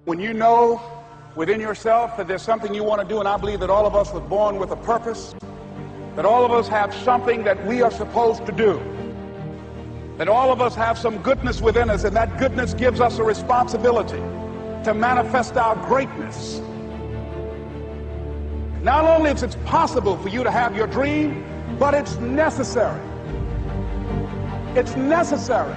When you know within yourself that there's something you want to do, and I believe that all of us were born with a purpose, that all of us have something that we are supposed to do, that all of us have some goodness within us, and that goodness gives us a responsibility to manifest our greatness. Not only is it possible for you to have your dream, but it's necessary. It's necessary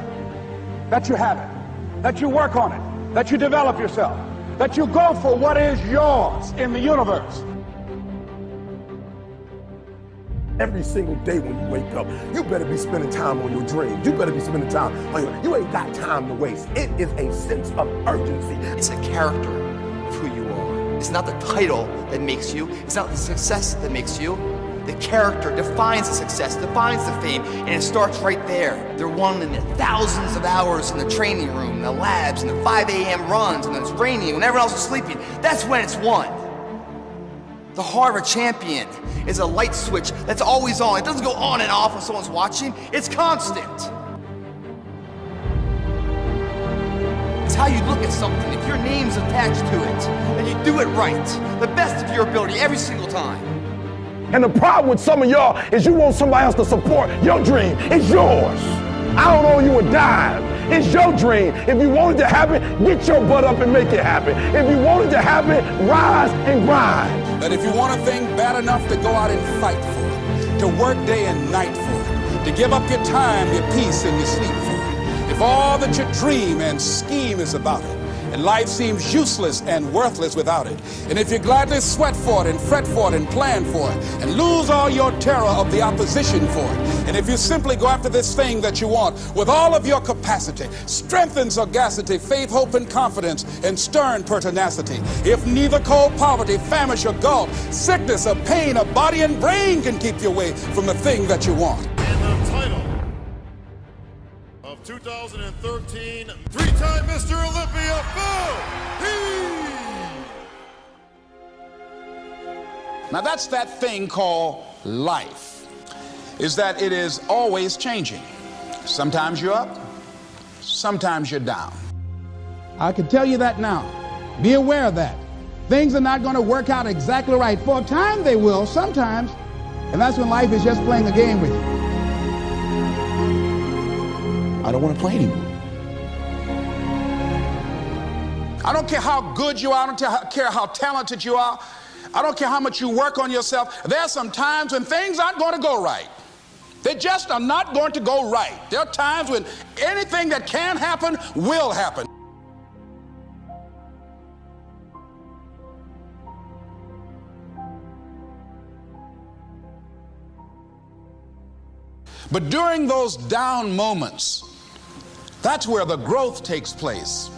that you have it, that you work on it, that you develop yourself, that you go for what is yours in the universe. Every single day when you wake up, you better be spending time on your dreams. You better be spending time on you ain't got time to waste. It is a sense of urgency. It's a character of who you are. It's not the title that makes you. It's not the success that makes you. The character defines the success, defines the fame, and it starts right there. They're won in the thousands of hours in the training room, in the labs, in the 5 a.m. runs, and it's raining, when everyone else is sleeping. That's when it's won. The heart of a champion is a light switch that's always on. It doesn't go on and off when someone's watching. It's constant. It's how you look at something. If your name's attached to it, and you do it right, the best of your ability every single time. And the problem with some of y'all is you want somebody else to support your dream. It's yours. I don't owe you a dime. It's your dream. If you want it to happen, get your butt up and make it happen. If you want it to happen, rise and grind. That if you want a thing bad enough to go out and fight for it, to work day and night for it, to give up your time, your peace, and your sleep for it, if all that you dream and scheme is about it, and life seems useless and worthless without it, and if you gladly sweat for it and fret for it and plan for it and lose all your terror of the opposition for it, and if you simply go after this thing that you want with all of your capacity, strength and sagacity, faith, hope, and confidence, and stern pertinacity, if neither cold poverty, famish, or gulf, sickness or pain of body and brain can keep you away from the thing that you want. And the title of 2013, three-time Mr. Olympia, Now that's that thing called life, is that it is always changing. Sometimes you're up, sometimes you're down. I can tell you that now. Be aware of that. Things are not going to work out exactly right. For a time they will, sometimes, and that's when life is just playing a game with you. I don't want to play anymore. I don't care how good you are, I don't care how talented you are, I don't care how much you work on yourself. There are some times when things aren't going to go right. They just are not going to go right. There are times when anything that can happen will happen. But during those down moments, that's where the growth takes place.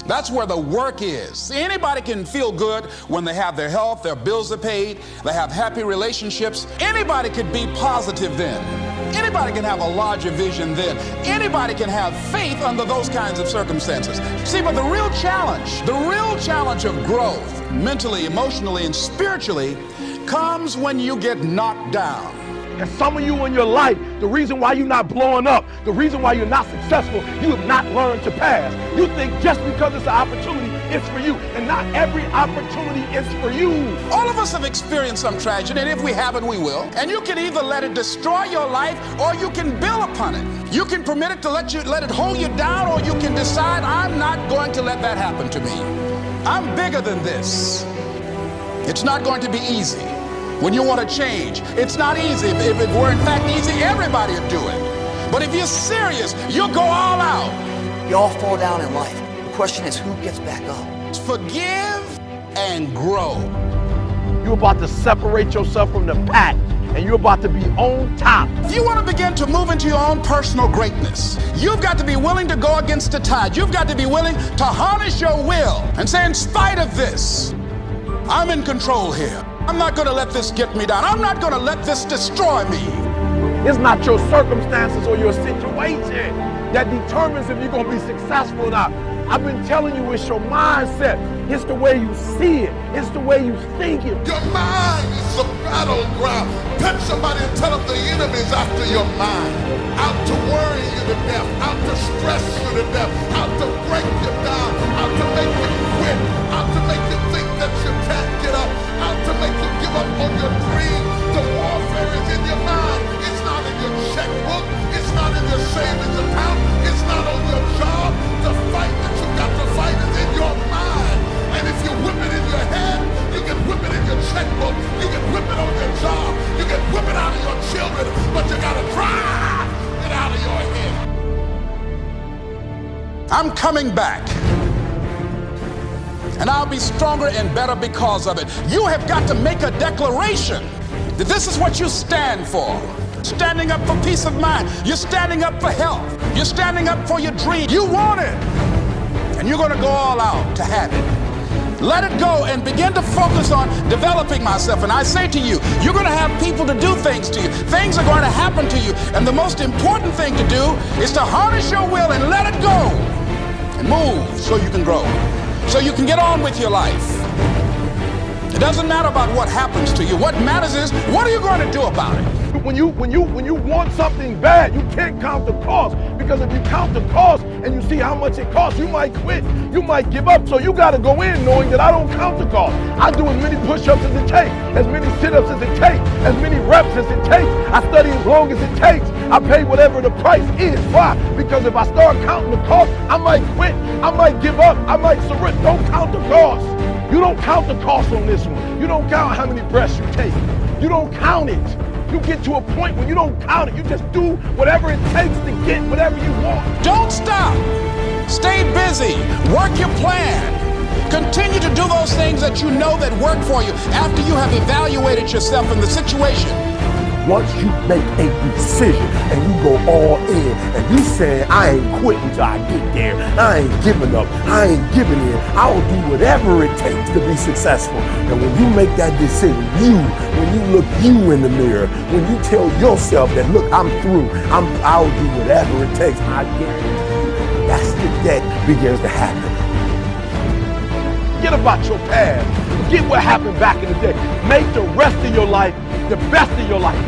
That's where the work is. See, anybody can feel good when they have their health, their bills are paid, they have happy relationships. Anybody can be positive then. Anybody can have a larger vision then. Anybody can have faith under those kinds of circumstances. See, but the real challenge of growth, mentally, emotionally, and spiritually, comes when you get knocked down. And some of you in your life, the reason why you're not blowing up, the reason why you're not successful, you have not learned to pass. You think just because it's an opportunity, it's for you. And not every opportunity is for you. All of us have experienced some tragedy, and if we haven't, we will. And you can either let it destroy your life, or you can build upon it. You can permit it to let it hold you down, or you can decide, I'm not going to let that happen to me. I'm bigger than this. It's not going to be easy. When you want to change, it's not easy. If it were in fact easy, everybody would do it. But if you're serious, you'll go all out. We all fall down in life. The question is, who gets back up? Forgive and grow. You're about to separate yourself from the pack, and you're about to be on top. If you want to begin to move into your own personal greatness, you've got to be willing to go against the tide. You've got to be willing to harness your will and say, in spite of this, I'm in control here. I'm not going to let this get me down. I'm not going to let this destroy me. It's not your circumstances or your situation that determines if you're going to be successful or not. I've been telling you, it's your mindset. It's the way you see it. It's the way you think it. Your mind is a battleground. Touch somebody and tell them the enemy's after your mind. Out to worry you to death. Out to stress you to death. Out to break you down. Out to make you coming back. And I'll be stronger and better because of it. You have got to make a declaration that this is what you stand for. Standing up for peace of mind. You're standing up for health. You're standing up for your dream. You want it. And you're going to go all out to have it. Let it go and begin to focus on developing myself. And I say to you, you're going to have people to do things to you. Things are going to happen to you. And the most important thing to do is to harness your will and let it go. And move so you can grow. So you can get on with your life. It doesn't matter about what happens to you. What matters is, what are you going to do about it? When you want something bad, you can't count the cost, because if you count the cost and you see how much it costs, you might quit, you might give up. So you got to go in knowing that I don't count the cost. I do as many push-ups as it takes, as many sit-ups as it takes, as many reps as it takes. I study as long as it takes. I pay whatever the price is. Why? Because if I start counting the cost, I might quit, I might give up, I might surrender. Don't count the cost. You don't count the cost on this one. You don't count how many breaths you take. You don't count it. You get to a point when you don't count it. You just do whatever it takes to get whatever you want. Don't stop. Stay busy. Work your plan. Continue to do those things that you know that work for you after you have evaluated yourself in the situation. Once you make a decision and you go all in and you say, I ain't quitting till I get there, I ain't giving up, I ain't giving in, I'll do whatever it takes to be successful. And when you make that decision, when you look you in the mirror, when you tell yourself that, look, I'm through, I'll do whatever it takes, I guarantee you, that's the that begins to happen. Forget about your past. Forget what happened back in the day. Make the rest of your life the best of your life.